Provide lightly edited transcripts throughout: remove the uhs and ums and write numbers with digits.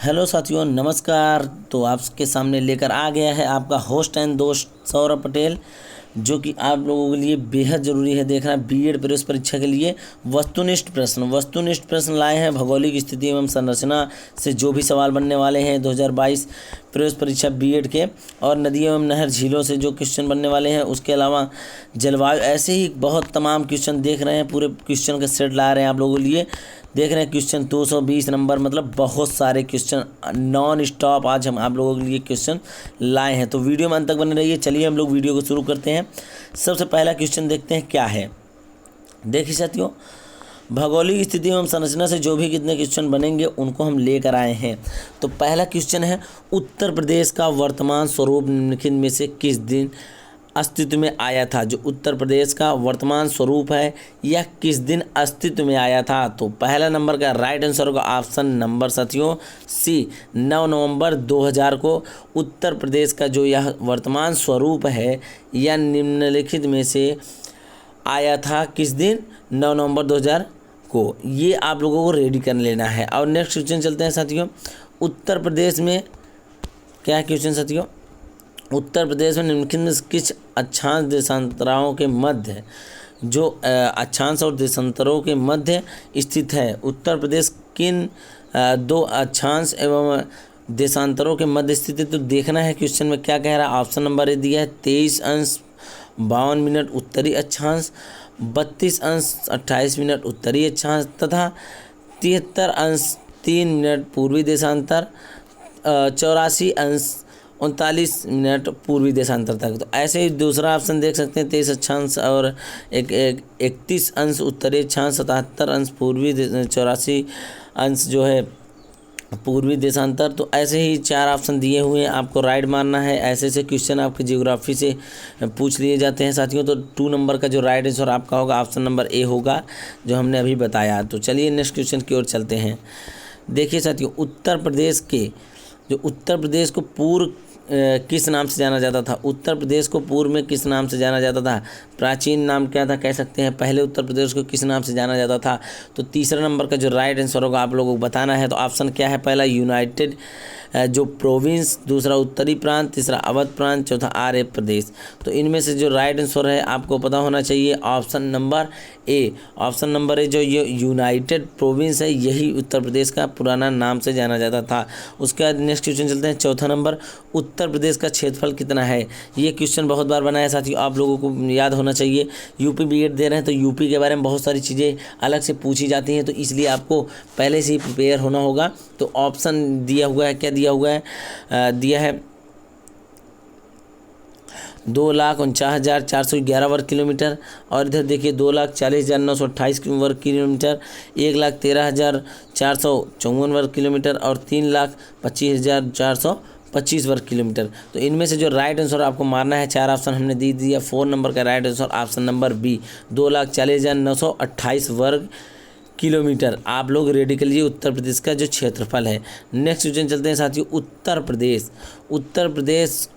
Hello साथियों, नमस्कार। तो आपके सामने लेकर आ गया है आपका होस्ट एंड दोस्त सौरभ पटेल, जो कि आप लोगों के लिए बेहद ज़रूरी है देखना बीएड प्रवेश परीक्षा के लिए वस्तुनिष्ठ प्रश्न लाए हैं। भौगोलिक स्थिति एवं संरचना से जो भी सवाल बनने वाले हैं 2022 प्रवेश परीक्षा बीएड के, और नदी एवं नहर झीलों से जो क्वेश्चन बनने वाले हैं, उसके अलावा जलवायु, ऐसे ही बहुत तमाम क्वेश्चन देख रहे हैं। पूरे क्वेश्चन का सेट ला रहे हैं आप लोगों के लिए। देख रहे हैं क्वेश्चन 220 नंबर, मतलब बहुत सारे क्वेश्चन नॉन स्टॉप आज हम आप लोगों के लिए क्वेश्चन लाए हैं। तो वीडियो में अंत तक बने रहिए। चलिए हम लोग वीडियो को शुरू करते हैं। सबसे पहला क्वेश्चन देखते हैं क्या है। देखिए साथियों, भौगोलिक स्थिति एवं संरचना से जो भी कितने क्वेश्चन बनेंगे उनको हम लेकर आए हैं। तो पहला क्वेश्चन है, उत्तर प्रदेश का वर्तमान स्वरूप निम्नलिखित में से किस दिन अस्तित्व में आया था। जो उत्तर प्रदेश का वर्तमान स्वरूप है यह किस दिन अस्तित्व में आया था। तो पहला नंबर का राइट आंसर होगा ऑप्शन नंबर साथियों सी, 9 नवंबर 2000 को उत्तर प्रदेश का जो यह वर्तमान स्वरूप है यह निम्नलिखित में से आया था किस दिन, 9 नवंबर 2000 को। ये आप लोगों को रेडी कर लेना है। और नेक्स्ट क्वेश्चन चलते हैं साथियों। उत्तर प्रदेश में क्या है क्वेश्चन साथियों, उत्तर प्रदेश में निम्नलिखित में किस अक्षांश देशांतराओं के मध्य, जो अक्षांश और देशांतरों के मध्य स्थित है। उत्तर प्रदेश किन दो अक्षांश एवं देशांतरों के मध्य स्थित है। तो देखना है क्वेश्चन में क्या कह रहा है। ऑप्शन नंबर ए दिया है 23 अंश 52 मिनट उत्तरी अक्षांश, 32 अंश 28 मिनट उत्तरी अक्षांश तथा 73 अंश 3 मिनट पूर्वी देशांतर, 84 अंश 39 मिनट पूर्वी देशांतर तक। तो ऐसे ही दूसरा ऑप्शन देख सकते हैं 23 अक्षांश और 31 अंश उत्तरी अक्षांश, 77 अंश पूर्वी, 84 अंश जो है पूर्वी देशांतर। तो ऐसे ही 4 ऑप्शन दिए हुए हैं, आपको राइट मारना है। ऐसे ऐसे क्वेश्चन आपके जियोग्राफी से पूछ लिए जाते हैं साथियों। तो 2 नंबर का जो राइट आंसर आपका होगा ऑप्शन नंबर ए होगा, जो हमने अभी बताया। तो चलिए नेक्स्ट क्वेश्चन की ओर चलते हैं। देखिए साथियों, उत्तर प्रदेश को पूर्व किस नाम से जाना जाता था। उत्तर प्रदेश को पूर्व में किस नाम से जाना जाता था। प्राचीन नाम क्या था कह सकते हैं। पहले उत्तर प्रदेश को किस नाम से जाना जाता था। तो तीसरा नंबर का जो राइट आंसर होगा आप लोगों को बताना है। तो ऑप्शन क्या है, पहला यूनाइटेड जो प्रोविंस, दूसरा उत्तरी प्रांत, तीसरा अवध प्रांत, चौथा आर्य प्रदेश। तो इनमें से जो राइट आंसर है आपको पता होना चाहिए ऑप्शन नंबर ए। ऑप्शन नंबर ए जो ये यूनाइटेड प्रोविंस है यही उत्तर प्रदेश का पुराना नाम से जाना जाता था। उसके बाद नेक्स्ट क्वेश्चन चलते हैं। चौथा नंबर, उत्तर प्रदेश का क्षेत्रफल कितना है। ये क्वेश्चन बहुत बार बनाया साथियों, आप लोगों को याद होना चाहिए। यूपी बीएड दे रहे हैं तो यूपी के बारे में बहुत सारी चीज़ें अलग से पूछी जाती हैं, तो इसलिए आपको पहले से ही प्रिपेयर होना होगा। तो ऑप्शन दिया हुआ है, क्या दिया हुआ है, दिया है 2,49,411 वर्ग किलोमीटर, और इधर देखिए 2,40,928 वर्ग किलोमीटर, 1,13,454 वर्ग किलोमीटर और 3,25,425 वर्ग किलोमीटर। तो इनमें से जो राइट आंसर आपको मारना है, 4 ऑप्शन हमने दे दिया। 4 नंबर का right answer option number B, 2,40,928 वर्ग किलोमीटर आप लोग रेडी कर लीजिए उत्तर प्रदेश का जो क्षेत्रफल है। नेक्स्ट क्वेश्चन चलते हैं साथियों। उत्तर प्रदेश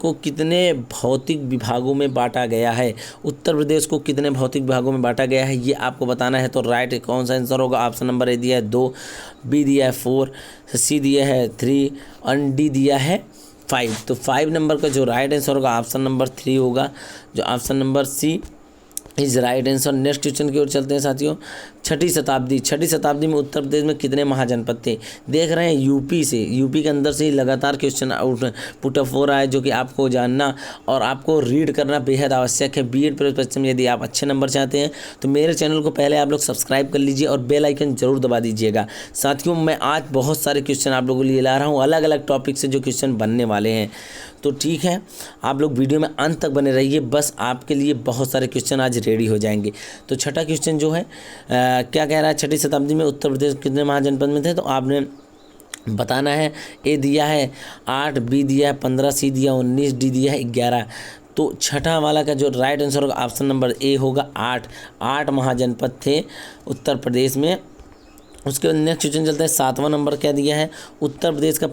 को कितने भौतिक विभागों में बांटा गया है। उत्तर प्रदेश को कितने भौतिक विभागों में बांटा गया है ये आपको बताना है। तो राइट कौन सा आंसर होगा। ऑप्शन नंबर ए दिया है 2, बी दिया है 4, सी दिया है 3 और डी दिया है 5। तो 5 नंबर का जो राइट आंसर होगा ऑप्शन नंबर 3 होगा, जो option number C is right answer. Next question की ओर चलते हैं साथियों। छठी शताब्दी में उत्तर प्रदेश में कितने महाजनपद थे। देख रहे हैं यूपी के अंदर से ही लगातार क्वेश्चन पुट अप हो रहा है, जो कि आपको जानना और आपको रीड करना बेहद आवश्यक है बीएड प्रवेश परीक्षा में। यदि आप अच्छे नंबर चाहते हैं तो मेरे चैनल को पहले आप लोग सब्सक्राइब कर लीजिए और बेल आइकन जरूर दबा दीजिएगा। साथियों, मैं आज बहुत सारे क्वेश्चन आप लोगों के लिए ला रहा हूँ, अलग अलग टॉपिक से जो क्वेश्चन बनने वाले हैं। तो ठीक है, आप लोग वीडियो में अंत तक बने रहिए, बस आपके लिए बहुत सारे क्वेश्चन आज रेडी हो जाएंगे। तो छठा क्वेश्चन जो है क्या कह रहा है, छठी शताब्दी में उत्तर प्रदेश कितने महाजनपद में थे। तो आपने बताना है। ए दिया है 8, बी दिया है 15, सी दिया 19, डी दिया है 11। तो छठा वाला का जो राइट आंसर होगा ऑप्शन नंबर ए होगा 8 महाजनपद थे उत्तर प्रदेश में। उसके बाद नेक्स्ट क्वेश्चन चलता है। 7वां नंबर क्या दिया है, उत्तर प्रदेश का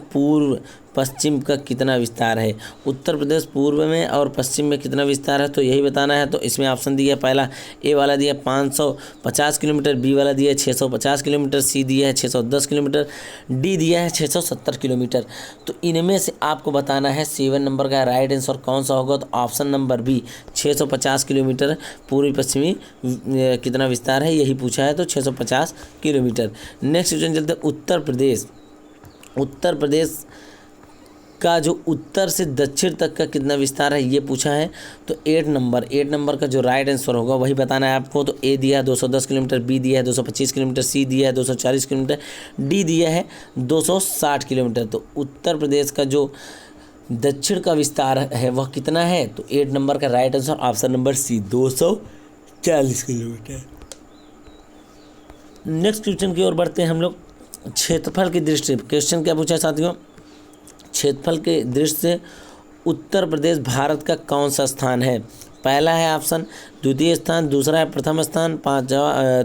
पश्चिम का कितना विस्तार है। उत्तर प्रदेश पूर्व में और पश्चिम में कितना विस्तार है, तो यही बताना है। तो इसमें ऑप्शन दिया है, पहला ए वाला दिया 550 किलोमीटर, बी वाला दिया है 650 किलोमीटर, सी दिया है 610 किलोमीटर, डी दिया है 670 किलोमीटर। तो इनमें से आपको बताना है 7 नंबर का राइट आंसर कौन सा होगा। तो ऑप्शन नंबर बी 650 किलोमीटर पूर्वी पश्चिमी कितना विस्तार है, यही पूछा है। तो 650 किलोमीटर। नेक्स्ट क्वेश्चन चलते हैं उत्तर प्रदेश। उत्तर प्रदेश का जो उत्तर से दक्षिण तक का कितना विस्तार है, ये पूछा है। तो 8 नंबर का जो राइट आंसर होगा वही बताना है आपको। तो ए दिया है 210 किलोमीटर, बी दिया है 225 किलोमीटर, सी दिया है 240 किलोमीटर, डी दिया है 260 किलोमीटर। तो उत्तर प्रदेश का जो दक्षिण का विस्तार है वह कितना है, तो 8 नंबर का right answer option number C 240 kilometre. Next question की ओर बढ़ते हैं हम लोग। क्षेत्रफल की दृष्टि से क्वेश्चन क्या पूछा है साथियों, क्षेत्रफल के दृष्टि से उत्तर प्रदेश भारत का कौन सा स्थान है। पहला है ऑप्शन द्वितीय स्थान, दूसरा है प्रथम स्थान,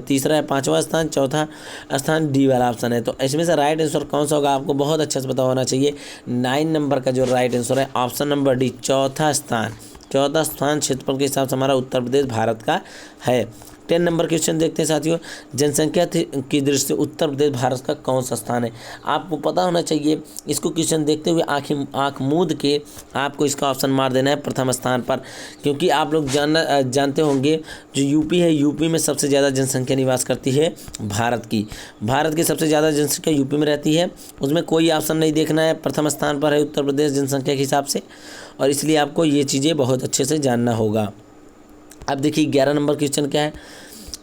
तीसरा है 5वां स्थान, चौथा स्थान डी वाला ऑप्शन है। तो इसमें से राइट आंसर कौन सा होगा आपको बहुत अच्छे से पता होना चाहिए। 9 नंबर का जो राइट आंसर है ऑप्शन नंबर डी चौथा स्थान क्षेत्रफल के हिसाब से हमारा उत्तर प्रदेश भारत का है। 10 नंबर क्वेश्चन देखते हैं साथियों। जनसंख्या की दृष्टि से उत्तर प्रदेश भारत का कौन सा स्थान है, आपको पता होना चाहिए। इसको क्वेश्चन देखते हुए आँख मूंद के आपको इसका ऑप्शन मार देना है प्रथम स्थान पर, क्योंकि आप लोग जानते होंगे जो यूपी है, यूपी में सबसे ज़्यादा जनसंख्या निवास करती है भारत की सबसे ज़्यादा जनसंख्या यूपी में रहती है। उसमें कोई ऑप्शन नहीं देखना है, प्रथम स्थान पर है उत्तर प्रदेश जनसंख्या के हिसाब से, और इसलिए आपको ये चीज़ें बहुत अच्छे से जानना होगा। अब देखिए 11 नंबर क्वेश्चन क्या है।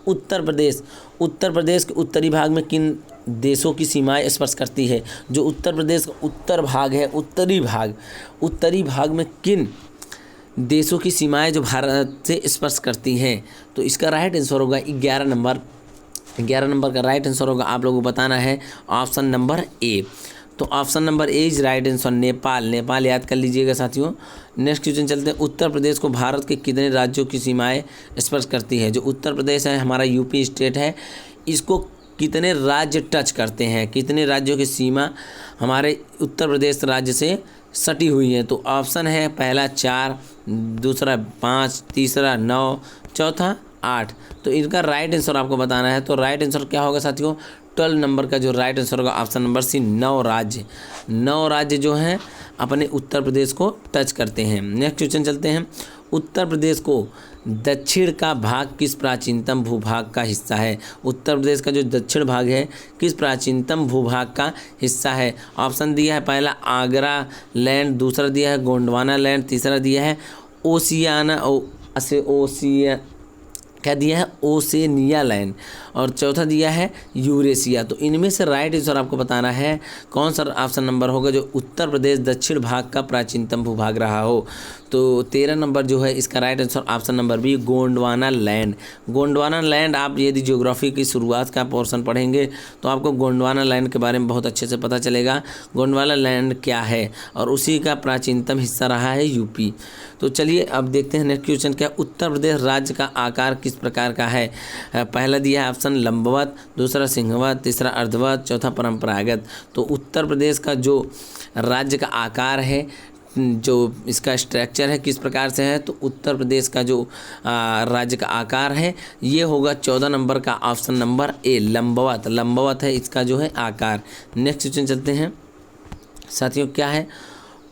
उत्तर प्रदेश के उत्तरी भाग में किन देशों की सीमाएं स्पर्श करती है। जो उत्तर प्रदेश का उत्तर भाग है, उत्तरी भाग में किन देशों की सीमाएं जो भारत से स्पर्श करती हैं, तो इसका राइट आंसर होगा 11 नंबर का राइट आंसर होगा आप लोगों को बताना है ऑप्शन नंबर ए। तो option number A is right answer Nepal याद कर लीजिएगा साथियों। नेक्स्ट क्वेश्चन चलते हैं। उत्तर प्रदेश को भारत के कितने राज्यों की सीमाएं स्पर्श करती है। जो उत्तर प्रदेश है हमारा यूपी स्टेट है, इसको कितने राज्य टच करते हैं, कितने राज्यों की सीमा हमारे उत्तर प्रदेश राज्य से सटी हुई है। तो ऑप्शन है पहला 4, दूसरा 5, तीसरा 9, चौथा 8। तो इनका राइट आंसर आपको बताना है। तो राइट आंसर क्या होगा साथियों, 12 नंबर का जो राइट आंसर होगा ऑप्शन नंबर सी 9 राज्य जो हैं अपने उत्तर प्रदेश को टच करते हैं। नेक्स्ट क्वेश्चन चलते हैं। उत्तर प्रदेश को दक्षिण का भाग किस प्राचीनतम भूभाग का हिस्सा है। उत्तर प्रदेश का जो दक्षिण भाग है किस प्राचीनतम भूभाग का हिस्सा है। ऑप्शन दिया है पहला आगरा लैंड, दूसरा दिया है गोंडवाना लैंड, तीसरा दिया है ओसेनिया लैंड, और चौथा दिया है यूरेशिया। तो इनमें से राइट आंसर आपको बताना है कौन सा ऑप्शन नंबर होगा जो उत्तर प्रदेश दक्षिण भाग का प्राचीनतम भूभाग रहा हो। तो 13 नंबर जो है इसका right answer option number B Gondwana land. आप यदि ज्योग्राफी की शुरुआत का पोर्शन पढ़ेंगे तो आपको गोंडवाना लैंड के बारे में बहुत अच्छे से पता चलेगा गोंडवाना लैंड क्या है, और उसी का प्राचीनतम हिस्सा रहा है यूपी। तो चलिए अब देखते हैं नेक्स्ट क्वेश्चन क्या। उत्तर प्रदेश राज्य का आकार किस प्रकार का है। पहला दिया है ऑप्शन लंबवत, दूसरा सिंहवत, तीसरा अर्धवत, चौथा परंपरागत। तो उत्तर प्रदेश का जो राज्य का आकार है, जो इसका स्ट्रक्चर है किस प्रकार से है, तो उत्तर प्रदेश का जो राज्य का आकार है ये होगा 14 नंबर का ऑप्शन नंबर ए लंबवत है इसका जो है आकार। नेक्स्ट क्वेश्चन चलते हैं साथियों क्या है।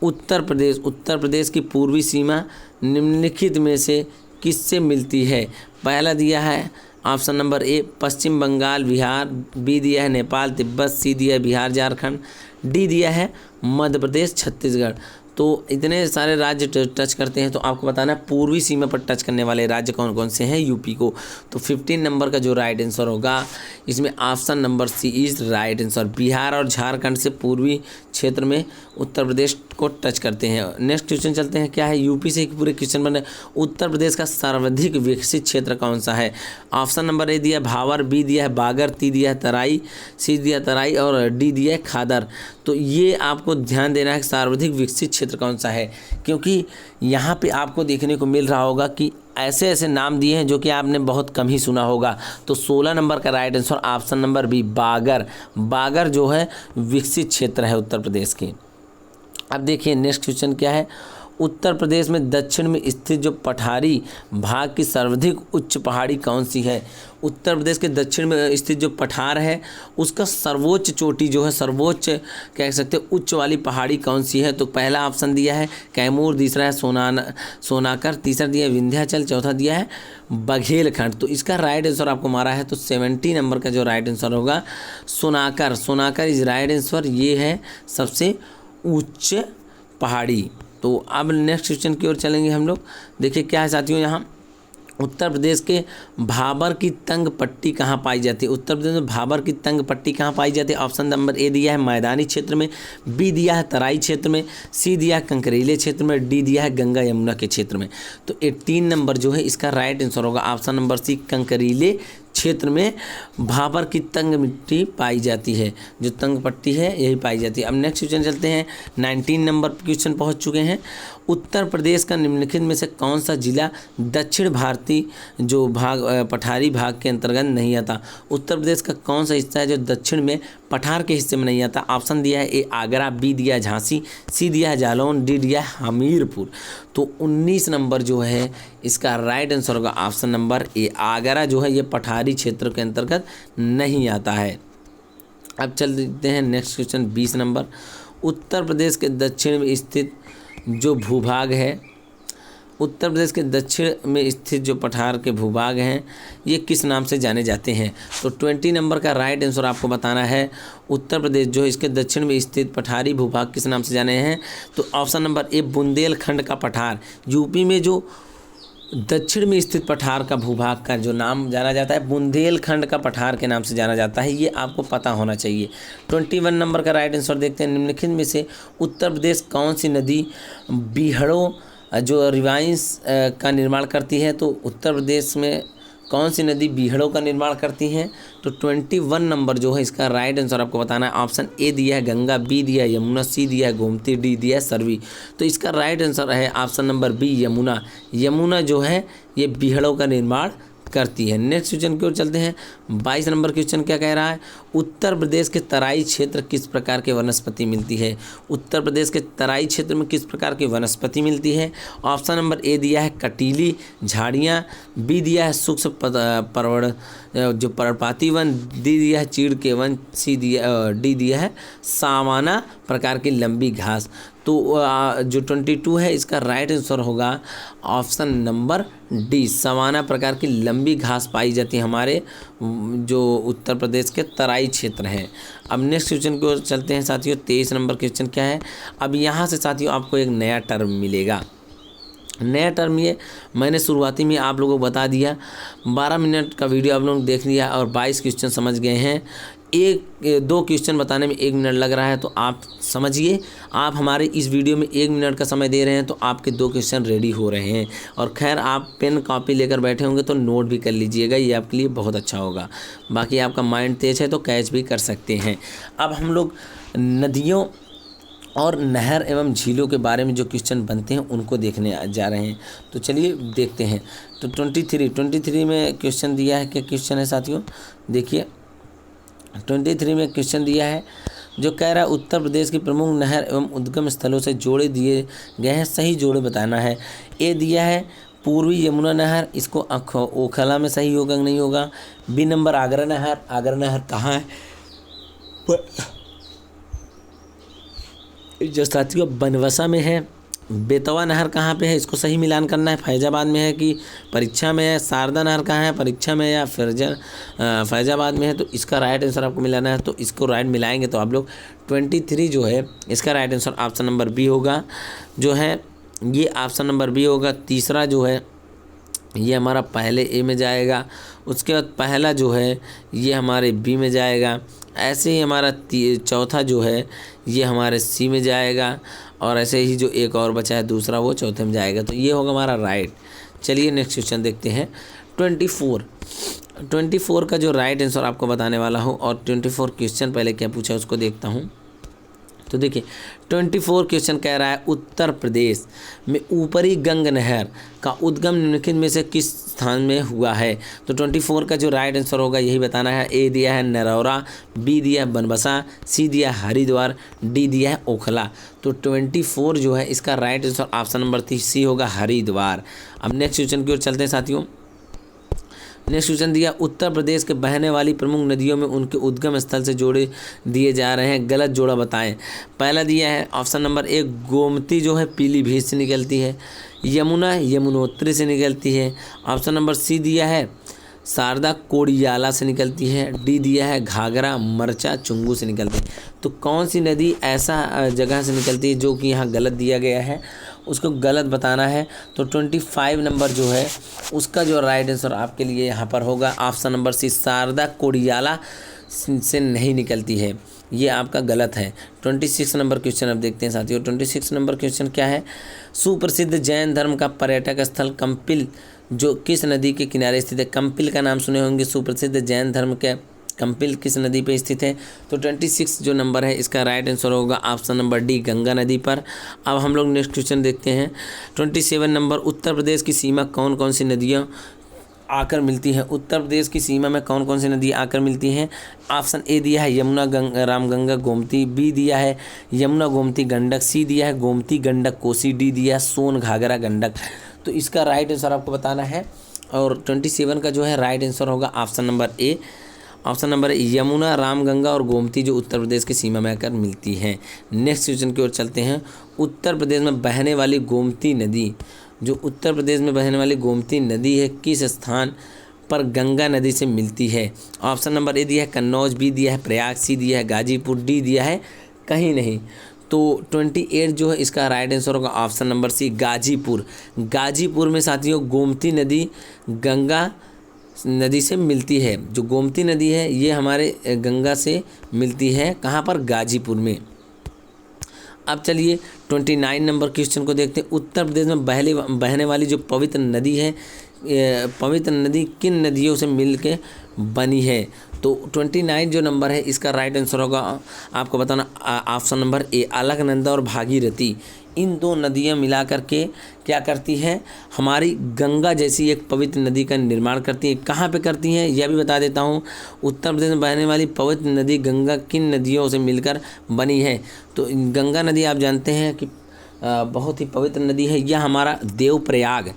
उत्तर प्रदेश की पूर्वी सीमा निम्नलिखित में से किससे मिलती है। पहला दिया है option number A Paschim Bangal Bihar, B दिया है नेपाल तिब्बत, सी दिया है बिहार झारखंड, डी दिया है मध्य प्रदेश छत्तीसगढ़। तो इतने सारे राज्य टच करते हैं, तो आपको बताना है पूर्वी सीमा पर टच करने वाले राज्य कौन कौन से हैं यूपी को। तो 15 नंबर का जो राइट आंसर होगा इसमें option number C is right answer. Bihar और झारखंड से पूर्वी क्षेत्र में उत्तर प्रदेश को टच करते हैं। नेक्स्ट क्वेश्चन चलते हैं क्या है। यूपी से पूरे क्वेश्चन बने। उत्तर प्रदेश का सर्वाधिक विकसित क्षेत्र कौन सा है। ऑप्शन नंबर ए दिया है भावर, बी दिया है बागर, ती दिया है तराई, सी दिया है तराई और डी दिया है खादर। तो ये आपको ध्यान देना है कि सर्वाधिक विकसित क्षेत्र कौन सा है, क्योंकि यहाँ पे आपको देखने को मिल रहा होगा कि ऐसे ऐसे नाम दिए हैं जो कि आपने बहुत कम ही सुना होगा। तो 16 नंबर का right answer option number B Bagar जो है विकसित क्षेत्र है उत्तर प्रदेश के। अब देखिए नेक्स्ट क्वेश्चन क्या है। उत्तर प्रदेश में दक्षिण में स्थित जो पठारी भाग की सर्वाधिक उच्च पहाड़ी कौन सी है। उत्तर प्रदेश के दक्षिण में स्थित जो पठार है उसका सर्वोच्च चोटी जो है, सर्वोच्च कह सकते हैं उच्च वाली पहाड़ी कौन सी है। तो पहला ऑप्शन दिया है कैमूर, दूसरा है सोनाकर, तीसरा दिया है विंध्याचल, चौथा दिया है बघेलखंड। तो इसका राइट आंसर आपको मारा है तो 70 नंबर का जो राइट आंसर होगा सोनाकर। सोनाकर इज राइट आंसर, ये है सबसे उच्च पहाड़ी। तो अब नेक्स्ट क्वेश्चन की ओर चलेंगे हम लोग। देखिए क्या है साथियों, यहाँ उत्तर प्रदेश के भाबर की तंग पट्टी कहाँ पाई जाती है। उत्तर प्रदेश में भाबर की तंग पट्टी कहाँ पाई जाती है। ऑप्शन नंबर ए दिया है मैदानी क्षेत्र में, बी दिया है तराई क्षेत्र में, सी दिया है कंकरीले क्षेत्र में, डी दिया है गंगा यमुना के क्षेत्र में। तो 18 नंबर जो है इसका राइट आंसर होगा ऑप्शन नंबर सी, कंकरीले क्षेत्र में भाबर की तंग मिट्टी पाई जाती है, जो तंग पट्टी है यही पाई जाती है। अब नेक्स्ट क्वेश्चन चलते हैं। 19 नंबर क्वेश्चन पहुंच चुके हैं। उत्तर प्रदेश का निम्नलिखित में से कौन सा जिला दक्षिण भारतीय जो भाग पठारी भाग के अंतर्गत नहीं आता। उत्तर प्रदेश का कौन सा हिस्सा है जो दक्षिण में पठार के हिस्से में नहीं आता। ऑप्शन दिया है ए आगरा, बी दिया है झांसी, सी दिया है जालौन, डी दिया है हमीरपुर। तो 19 नंबर जो है इसका राइट आंसर होगा ऑप्शन नंबर ए आगरा, जो है ये पठारी क्षेत्र के अंतर्गत नहीं आता है। अब चल देते हैं next question 20 number. Uttar Pradesh के दक्षिण में स्थित जो भूभाग है, उत्तर प्रदेश के दक्षिण में स्थित जो पठार के भूभाग हैं ये किस नाम से जाने जाते हैं। तो 20 नंबर का राइट आंसर आपको बताना है। उत्तर प्रदेश जो है इसके दक्षिण में स्थित पठारी भूभाग किस नाम से जाने हैं। तो ऑप्शन नंबर ए बुंदेलखंड का पठार। यूपी में जो दक्षिण में स्थित पठार का भूभाग का जो नाम जाना जाता है बुंदेलखंड का पठार के नाम से जाना जाता है, ये आपको पता होना चाहिए। 21 नंबर का राइट आंसर देखते हैं। निम्नलिखित में से उत्तर प्रदेश कौन सी नदी बीहड़ों जो रिवाइंस का निर्माण करती है। तो उत्तर प्रदेश में कौन सी नदी बीहड़ों का निर्माण करती हैं। तो 21 नंबर जो है इसका राइट आंसर आपको बताना है। ऑप्शन ए दिया है गंगा, बी दिया है यमुना, सी दिया है गोमती, डी दिया है सरवी। तो इसका राइट आंसर है option number B Yamuna. Yamuna जो है ये बीहड़ों का निर्माण करती है। नेक्स्ट क्वेश्चन की ओर चलते हैं। 22 नंबर क्वेश्चन क्या कह रहा है। उत्तर प्रदेश के तराई क्षेत्र किस प्रकार के वनस्पति मिलती है। उत्तर प्रदेश के तराई क्षेत्र में किस प्रकार की वनस्पति मिलती है। ऑप्शन नंबर ए दिया है कटीली झाड़ियाँ, बी दिया है सूक्ष्म पर्वत जो पर्णपाती वन, डी दिया है चीड़ के वन, डी दिया है सावाना प्रकार की लंबी घास। तो जो 22 है इसका राइट आंसर होगा ऑप्शन नंबर डी, सवाना प्रकार की लंबी घास पाई जाती है हमारे जो उत्तर प्रदेश के तराई क्षेत्र हैं। अब नेक्स्ट क्वेश्चन की ओर चलते हैं साथियों। 23 नंबर क्वेश्चन क्या है। अब यहाँ से साथियों आपको एक नया टर्म मिलेगा। नया टर्म ये मैंने शुरुआती में आप लोगों को बता दिया। 12 मिनट का वीडियो आप लोग देख लिया और 22 क्वेश्चन समझ गए हैं। दो क्वेश्चन बताने में 1 मिनट लग रहा है, तो आप समझिए आप हमारे इस वीडियो में 1 मिनट का समय दे रहे हैं तो आपके 2 क्वेश्चन रेडी हो रहे हैं। और खैर आप पेन कॉपी लेकर बैठे होंगे तो नोट भी कर लीजिएगा, ये आपके लिए बहुत अच्छा होगा। बाकी आपका माइंड तेज है तो कैच भी कर सकते हैं। अब हम लोग नदियों और नहर एवं झीलों के बारे में जो क्वेश्चन बनते हैं उनको देखने जा रहे हैं। तो चलिए देखते हैं। तो 23 में क्वेश्चन दिया है। क्या क्वेश्चन है साथियों, देखिए 23 में क्वेश्चन दिया है जो कह रहा है उत्तर प्रदेश की प्रमुख नहर एवं उद्गम स्थलों से जोड़े दिए गए हैं, सही जोड़े बताना है। ए दिया है पूर्वी यमुना नहर, इसको ओखला में सही होगा नहीं होगा। बी नंबर आगरा नहर, आगरा नहर कहाँ है जो साथियों बनवसा में है। बेतवा नहर कहाँ पे है, इसको सही मिलान करना है। फैजाबाद में है कि परीक्षा में है। शारदा नहर कहाँ है, परीक्षा में या फैजाबाद में है। तो इसका राइट आंसर आपको मिलाना है। तो इसको राइट मिलाएंगे तो आप लोग 23 जो है इसका right answer option number B होगा, जो है ये ऑप्शन नंबर बी होगा। तीसरा जो है ये हमारा पहले ए में जाएगा, उसके बाद पहला जो है ये हमारे बी में जाएगा। ऐसे ही हमारा चौथा जो है ये हमारे सी में जाएगा, और ऐसे ही जो एक और बचा है दूसरा वो चौथे में जाएगा। तो ये होगा हमारा राइट। चलिए नेक्स्ट क्वेश्चन देखते हैं। 24 का जो राइट आंसर आपको बताने वाला हूँ। और 24 क्वेश्चन पहले क्या पूछा उसको देखता हूँ। तो देखिए 24 क्वेश्चन कह रहा है उत्तर प्रदेश में ऊपरी गंग नहर का उद्गम निम्नलिखित में से किस स्थान में हुआ है। तो 24 का जो राइट आंसर होगा यही बताना है। ए दिया है नरौरा, बी दिया है बनबसा, सी दिया है हरिद्वार, डी दिया है ओखला। तो 24 जो है इसका right answer option number C होगा हरिद्वार। अब नेक्स्ट क्वेश्चन की ओर चलते हैं साथियों। नेक्स्ट क्वेश्चन दिया उत्तर प्रदेश के बहने वाली प्रमुख नदियों में उनके उद्गम स्थल से जोड़े दिए जा रहे हैं, गलत जोड़ा बताएं। पहला दिया है ऑप्शन नंबर ए गोमती जो है पीलीभीत से निकलती है, यमुना यमुनोत्री से निकलती है। ऑप्शन नंबर सी दिया है शारदा कोड़ियाला से निकलती है, डी दिया है घाघरा मरचा चुंगू से निकलती है। तो कौन सी नदी ऐसा जगह से निकलती है जो कि यहाँ गलत दिया गया है, उसको गलत बताना है। तो 25 नंबर जो है उसका जो राइट आंसर आपके लिए यहाँ पर होगा ऑप्शन नंबर सी शारदा कोड़ियाला से नहीं निकलती है, ये आपका गलत है। 26 नंबर क्वेश्चन अब देखते हैं साथियों। 26 नंबर क्वेश्चन क्या है, सुप्रसिद्ध जैन धर्म का पर्यटक स्थल कंपिल जो किस नदी के किनारे स्थित है। कंपिल का नाम सुने होंगे, सुप्रसिद्ध जैन धर्म के कंपिल किस नदी पे स्थित है। तो 26 जो नंबर है इसका राइट आंसर होगा ऑप्शन नंबर डी गंगा नदी पर। अब हम लोग नेक्स्ट क्वेश्चन देखते हैं। 27 नंबर उत्तर प्रदेश की सीमा कौन कौन सी नदियाँ आकर मिलती है। उत्तर प्रदेश की सीमा में कौन कौन सी नदी आकर मिलती हैं। ऑप्शन ए दिया है यमुना रामगंगा गोमती, बी दिया है यमुना गोमती गंडक, सी दिया है गोमती गंडक कोसी, डी दिया है सोन घाघरा गंडक। तो इसका राइट आंसर आपको बताना है और 27 का जो है राइट आंसर होगा ऑप्शन नंबर ए। ऑप्शन नंबर यमुना रामगंगा और गोमती जो उत्तर प्रदेश की सीमा में आकर मिलती हैं। नेक्स्ट क्वेश्चन की ओर चलते हैं। उत्तर प्रदेश में बहने वाली गोमती नदी जो उत्तर प्रदेश में बहने वाली गोमती नदी है किस स्थान पर गंगा नदी से मिलती है। ऑप्शन नंबर ए दिया है कन्नौज, बी दिया है प्रयाग, सी दिया है गाजीपुर, डी दिया है कहीं नहीं। तो 28 जो है इसका राइट आंसर होगा option number C Ghazipur. Ghazipur में साथियों गोमती नदी गंगा नदी से मिलती है। जो गोमती नदी है ये हमारे गंगा से मिलती है, कहाँ पर, गाजीपुर में। अब चलिए 29 नंबर क्वेश्चन को देखते हैं। उत्तर प्रदेश में बहने वाली जो पवित्र नदी है, पवित्र नदी किन नदियों से मिल के बनी है। तो 29 जो नंबर है इसका राइट आंसर होगा आपको बताना ऑप्शन नंबर ए अलकनंदा और भागीरथी। इन दो नदियां मिलाकर के क्या करती हैं, हमारी गंगा जैसी एक पवित्र नदी का निर्माण करती हैं। कहाँ पे करती हैं यह भी बता देता हूँ। उत्तर प्रदेश में बहने वाली पवित्र नदी गंगा किन नदियों से मिलकर बनी है। तो गंगा नदी आप जानते हैं कि बहुत ही पवित्र नदी है। यह हमारा देवप्रयाग,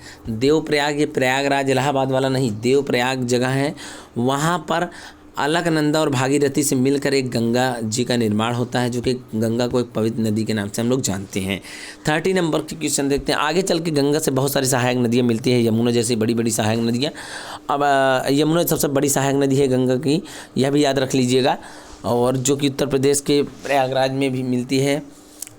ये प्रयागराज इलाहाबाद वाला नहीं, देवप्रयाग जगह है, वहाँ पर अलकनंदा और भागीरथी से मिलकर एक गंगा जी का निर्माण होता है, जो कि गंगा को एक पवित्र नदी के नाम से हम लोग जानते हैं। 30 नंबर की क्वेश्चन देखते हैं। आगे चल के गंगा से बहुत सारी सहायक नदियाँ मिलती है, यमुना जैसी बड़ी बड़ी सहायक नदियाँ। अब यमुना सबसे बड़ी सहायक नदी है गंगा की, यह भी याद रख लीजिएगा, और जो कि उत्तर प्रदेश के प्रयागराज में भी मिलती है।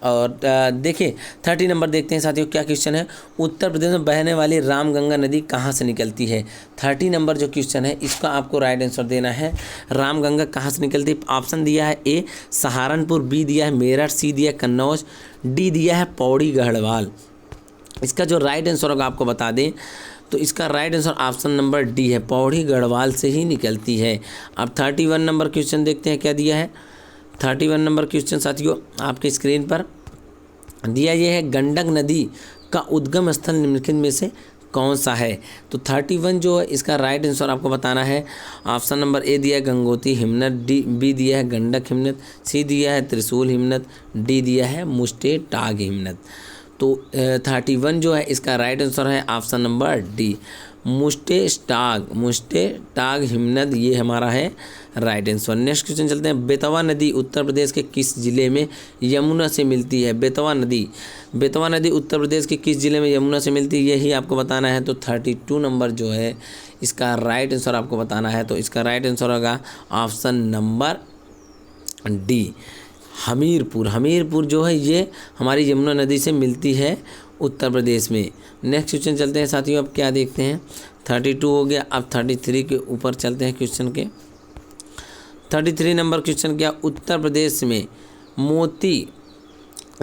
और देखिए 30 नंबर देखते हैं साथियों क्या क्वेश्चन है। उत्तर प्रदेश में बहने वाली रामगंगा नदी कहाँ से निकलती है। 30 नंबर जो क्वेश्चन है इसका आपको राइट आंसर देना है। रामगंगा कहाँ से निकलती है। ऑप्शन दिया है ए सहारनपुर, बी दिया है मेरठ, सी दिया है कन्नौज, डी दिया है पौड़ी गढ़वाल। इसका जो राइट आंसर होगा आपको बता दें तो इसका right answer option number D है, पौड़ी गढ़वाल से ही निकलती है। अब 31 नंबर क्वेश्चन देखते हैं क्या दिया है। 31 नंबर क्वेश्चन साथियों आपके स्क्रीन पर दिया ये है, गंडक नदी का उद्गम स्थल निम्नलिखित में से कौन सा है। तो 31 जो है इसका राइट आंसर आपको बताना है। ऑप्शन नंबर ए दिया है गंगोत्री हिमनद, डी बी दिया है गंडक हिमनद, सी दिया है त्रिशूल हिमनद, डी दिया है मुस्टेटाग हिमनद। तो 31 जो है इसका राइट आंसर है ऑप्शन नंबर डी मुस्टेटाग हिमनद, ये हमारा है राइट आंसर। नेक्स्ट क्वेश्चन चलते हैं। बेतवा नदी उत्तर प्रदेश के किस जिले में यमुना से मिलती है। बेतवा नदी उत्तर प्रदेश के किस जिले में यमुना से मिलती है, यही आपको बताना है। तो 32 नंबर जो है इसका राइट आंसर आपको बताना है। तो इसका राइट आंसर होगा ऑप्शन नंबर डी हमीरपुर जो है ये हमारी यमुना नदी से मिलती है उत्तर प्रदेश में। नेक्स्ट क्वेश्चन चलते हैं साथियों, अब क्या देखते हैं। 32 हो गया, अब 33 के ऊपर चलते हैं क्वेश्चन के। 33 नंबर क्वेश्चन क्या, उत्तर प्रदेश में मोती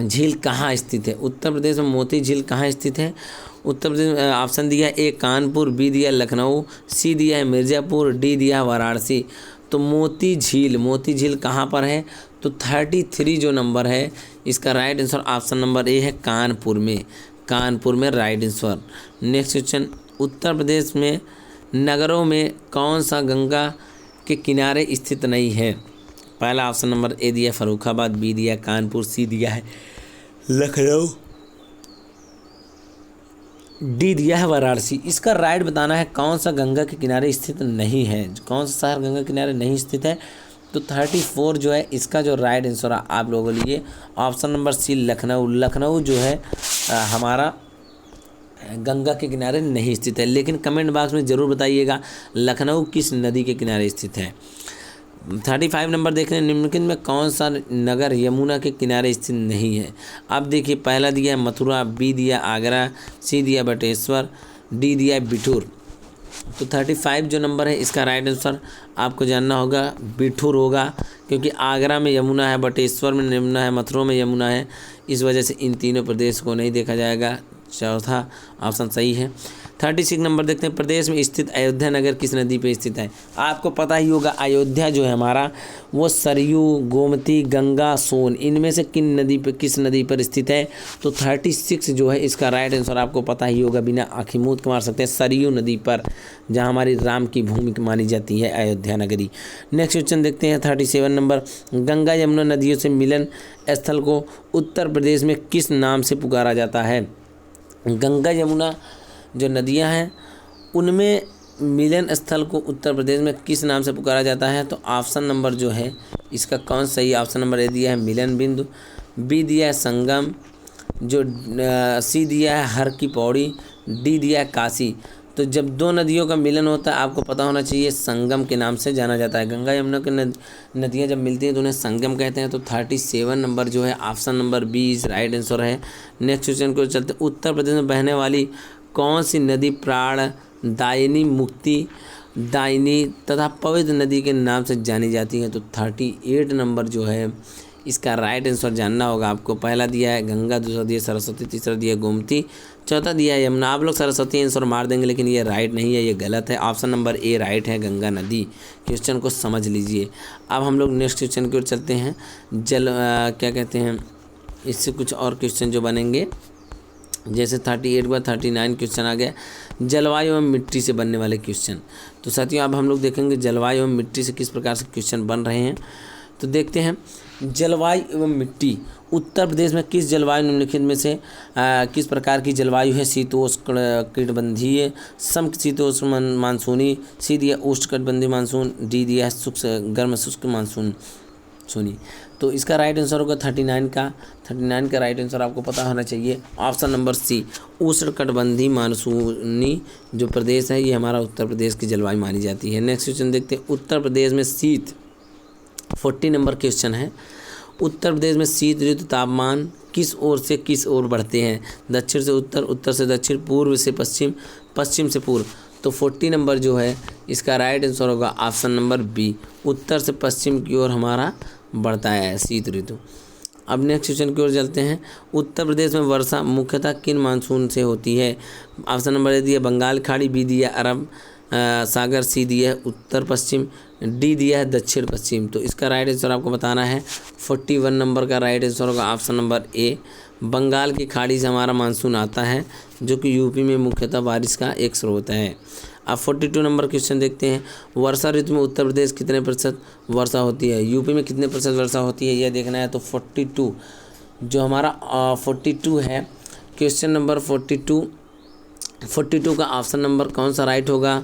झील कहाँ स्थित है। उत्तर प्रदेश में मोती झील कहाँ स्थित है। उत्तर प्रदेश में ऑप्शन दिया ए कानपुर, बी दिया लखनऊ, सी दिया है मिर्ज़ापुर, डी दिया वाराणसी। तो मोती झील कहाँ पर है। तो तो 33 जो नंबर है इसका राइट आंसर ऑप्शन नंबर ए है कानपुर में। कानपुर में right answer. Next question, Uttar Pradesh में नगरों में कौन सा गंगा के किनारे स्थित नहीं है? पहला ऑप्शन नंबर ए दिया फर्रुखाबाद, बी दिया कानपुर, सी दिया है लखनऊ, डी दिया है वाराणसी। इसका राइट बताना है कौन सा गंगा के किनारे स्थित नहीं है, कौन सा शहर गंगा के किनारे नहीं स्थित है। तो 34 जो है इसका जो राइट आंसर आप लोगों के लिए option number C Lucknow. Lucknow जो है हमारा गंगा के किनारे नहीं स्थित है। लेकिन कमेंट बॉक्स में ज़रूर बताइएगा लखनऊ किस नदी के किनारे स्थित है। 35 नंबर देख रहे हैं, निम्नलिखित में कौन सा नगर यमुना के किनारे स्थित नहीं है? अब देखिए पहला दिया है मथुरा, बी दिया आगरा, सी दिया बटेश्वर, डी दिया बिठूर। तो 35 जो नंबर है इसका राइट आंसर आपको जानना होगा बिठूर होगा, क्योंकि आगरा में यमुना है, बटेश्वर में यमुना है, मथुरा में यमुना है, इस वजह से इन तीनों प्रदेश को नहीं देखा जाएगा। चौथा ऑप्शन सही है। 36 नंबर देखते हैं, प्रदेश में स्थित अयोध्या नगर किस नदी पर स्थित है? आपको पता ही होगा अयोध्या जो है हमारा वो सरयू, गोमती, गंगा, सोन, इनमें से किस नदी पर स्थित है? तो 36 जो है इसका राइट आंसर आपको पता ही होगा, बिना आँखें मूंद के मार सकते हैं, सरयू नदी पर, जहाँ हमारी राम की भूमि मानी जाती है अयोध्या नगरी। नेक्स्ट क्वेश्चन देखते हैं 37 नंबर, गंगा यमुना नदियों से मिलन स्थल को उत्तर प्रदेश में किस नाम से पुकारा जाता है? गंगा यमुना जो नदियां हैं उनमें मिलन स्थल को उत्तर प्रदेश में किस नाम से पुकारा जाता है? तो ऑप्शन नंबर जो है इसका कौन सही? ऑप्शन नंबर ए दिया है मिलन बिंदु, बी दिया है संगम, जो सी दिया है हर की पौड़ी, डी दिया है काशी। तो जब दो नदियों का मिलन होता है आपको पता होना चाहिए संगम के नाम से जाना जाता है। गंगा यमुना की नदियाँ जब मिलती हैं तो उन्हें संगम कहते हैं। तो 37 नंबर जो है ऑप्शन नंबर बी इस राइट आंसर है। नेक्स्ट क्वेश्चन को चलते, उत्तर प्रदेश में बहने वाली कौन सी नदी प्राण दायिनी, मुक्ति दायिनी तथा पवित्र नदी के नाम से जानी जाती है? तो 38 नंबर जो है इसका राइट आंसर जानना होगा आपको। पहला दिया है गंगा, दूसरा दिया सरस्वती, तीसरा दिया गोमती, चौथा दिया है यमुना। आप लोग सरस्वती आंसर मार देंगे लेकिन ये राइट नहीं है, ये गलत है। ऑप्शन नंबर ए राइट है, गंगा नदी। क्वेश्चन को समझ लीजिए। अब हम लोग नेक्स्ट क्वेश्चन की ओर चलते हैं। क्या कहते हैं, इससे कुछ और क्वेश्चन जो बनेंगे, जैसे 38 के बाद 39 क्वेश्चन आ गया, जलवायु एवं मिट्टी से बनने वाले क्वेश्चन। तो साथियों अब हम लोग देखेंगे जलवायु एवं मिट्टी से किस प्रकार से क्वेश्चन बन रहे हैं। तो देखते हैं, जलवायु एवं मिट्टी, उत्तर प्रदेश में किस जलवायु निम्नलिखित में से किस प्रकार की जलवायु है? शीतोष्ण कटिबंधीय, समशीतोष्ण मानसूनी, सी दिया उष्णकटिबंधीय मानसून, डी दिया है शुष्क गर्म शुष्क मानसून सुनी। तो इसका राइट आंसर होगा 39 का राइट आंसर आपको पता होना चाहिए, ऑप्शन नंबर सी उष्णकटिबंधीय मानसूनी जो प्रदेश है ये हमारा उत्तर प्रदेश की जलवायु मानी जाती है। नेक्स्ट क्वेश्चन देखते हैं, उत्तर प्रदेश में शीत, 40 नंबर क्वेश्चन है, उत्तर प्रदेश में शीत ऋतु तापमान किस ओर से किस ओर बढ़ते हैं? दक्षिण से उत्तर, उत्तर से दक्षिण, पूर्व से पश्चिम, पश्चिम से पूर्व। तो 40 नंबर जो है इसका राइट आंसर होगा ऑप्शन नंबर बी, उत्तर से पश्चिम की ओर हमारा बढ़ता है शीत ऋतु। अब नेक्स्ट क्वेश्चन की ओर चलते हैं, उत्तर प्रदेश में वर्षा मुख्यतः किन मानसून से होती है? ऑप्शन नंबर ए दिया बंगाल खाड़ी, बी दिया अरब सागर, सी दिया है उत्तर पश्चिम, डी दिया है दक्षिण पश्चिम। तो इसका राइट आंसर आपको बताना है, 41 नंबर का राइट आंसर होगा ऑप्शन नंबर ए, बंगाल की खाड़ी से हमारा मानसून आता है जो कि यूपी में मुख्यतः बारिश का एक स्रोत है। अब 42 नंबर क्वेश्चन देखते हैं, वर्षा ऋतु में उत्तर प्रदेश कितने प्रतिशत वर्षा होती है? यूपी में कितने प्रतिशत वर्षा होती है यह देखना है। तो 42 जो हमारा 42 है, क्वेश्चन नंबर 42 का ऑप्शन नंबर कौन सा राइट होगा?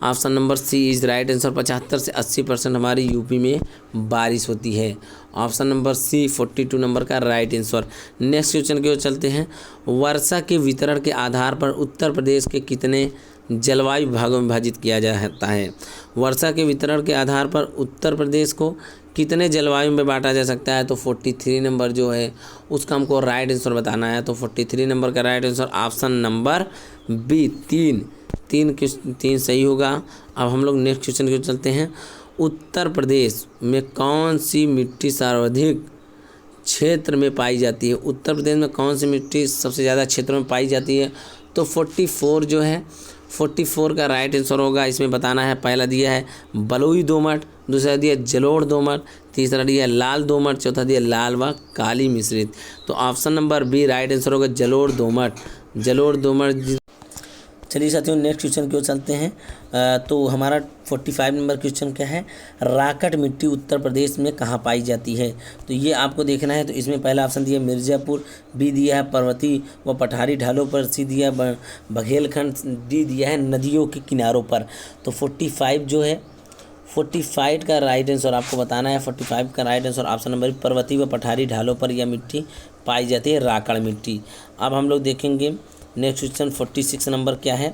Option number C is right answer. 75 से 80% हमारी यूपी में बारिश होती है। ऑप्शन नंबर सी 42 नंबर का राइट आंसर। नेक्स्ट क्वेश्चन की ओर चलते हैं, वर्षा के वितरण के आधार पर उत्तर प्रदेश के कितने जलवायु विभागों में विभाजित किया जाता है? वर्षा के वितरण के आधार पर उत्तर प्रदेश को कितने जलवायु में बांटा जा सकता है? तो 43 नंबर जो है उसका हमको राइट आंसर बताना है। तो 43 नंबर का right answer option number B, तीन सही होगा। अब हम लोग नेक्स्ट क्वेश्चन की ओर चलते हैं, उत्तर प्रदेश में कौन सी मिट्टी सर्वाधिक क्षेत्र में पाई जाती है? उत्तर प्रदेश में कौन सी मिट्टी सबसे ज़्यादा क्षेत्रों में पाई जाती है? तो 44 जो है 44 का राइट आंसर होगा। इसमें बताना है, पहला दिया है बलुई दोमट, दूसरा दिया जलोढ़ दोमट, तीसरा दिया है लाल दोमट, चौथा दिया लाल व काली मिश्रित। तो option number B right answer होगा जलोढ़ दोमट। जलोढ़ दोमट। चलिए साथियों नेक्स्ट क्वेश्चन की ओर चलते हैं। तो हमारा 45 नंबर क्वेश्चन क्या है, राकट मिट्टी उत्तर प्रदेश में कहाँ पाई जाती है। तो ये आपको देखना है। तो इसमें पहला ऑप्शन दिया मिर्ज़ापुर, बी दिया है पर्वतीय व पठारी ढालों पर, सी दिया है बघेलखंड, डी दिया है नदियों के किनारों पर। तो 45 जो है 45 का राइट आंसर आपको बताना है। 45 का राइट आंसर ऑप्शन नंबर पर्वतीय व पठारी ढालों पर यह मिट्टी पाई जाती है, राकड़ मिट्टी। अब हम लोग देखेंगे नेक्स्ट क्वेश्चन 46 नंबर क्या है।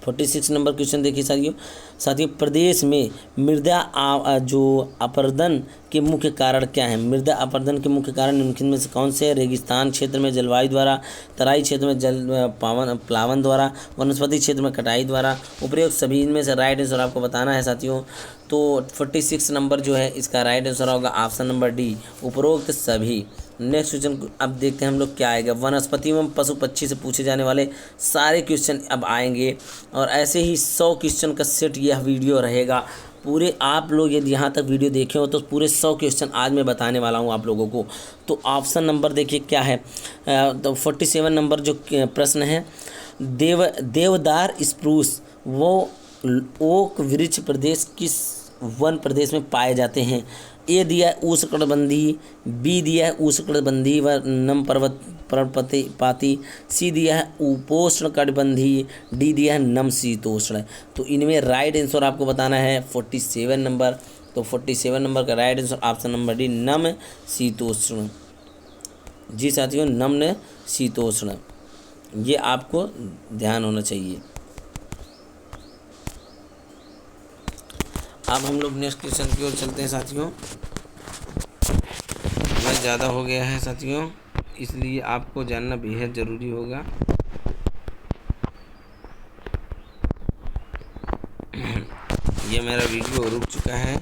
46 नंबर क्वेश्चन देखिए साथियों प्रदेश में मृदा जो अपरदन के मुख्य कारण क्या है। मृदा अपरदन के मुख्य कारण निम्नलिखित में से कौन से हैं। रेगिस्तान क्षेत्र में जलवायु द्वारा, तराई क्षेत्र में प्लावन द्वारा, वनस्पति क्षेत्र में कटाई द्वारा, उपरोक्त सभी इनमें से राइट आंसर आपको बताना है साथियों। तो 46 नंबर जो है इसका राइट आंसर होगा ऑप्शन नंबर डी, उपरोक्त सभी। नेक्स्ट क्वेश्चन अब देखते हैं हम लोग क्या आएगा। वनस्पति एवं पशु पक्षी से पूछे जाने वाले सारे क्वेश्चन अब आएंगे और ऐसे ही 100 क्वेश्चन का सेट यह वीडियो रहेगा। पूरे आप लोग यदि यहाँ तक वीडियो देखे हो तो पूरे 100 क्वेश्चन आज मैं बताने वाला हूँ आप लोगों को। तो ऑप्शन नंबर देखिए क्या है। तो 47 नंबर जो प्रश्न है, देवदार स्प्रूस वो ओक वृक्ष प्रदेश किस वन प्रदेश में पाए जाते हैं। ए दिया है उष्णकटिबंधीय, बी दिया है उष्णकटिबंधीय व नम पर्वतपाती, सी दिया है उपोष्णकटिबंधीय, डी दिया है नम शीतोष्ण। तो इनमें राइट आंसर आपको बताना है 47 नंबर। तो 47 नंबर का right answer option number D, नम शीतोष्ण। जी साथियों, नम्न शीतोष्ण, ये आपको ध्यान होना चाहिए। अब हम लोग नेक्स्ट क्वेश्चन की ओर चलते हैं साथियों। वह ज़्यादा हो गया है साथियों, इसलिए आपको जानना बेहद ज़रूरी होगा। ये मेरा वीडियो रुक चुका है।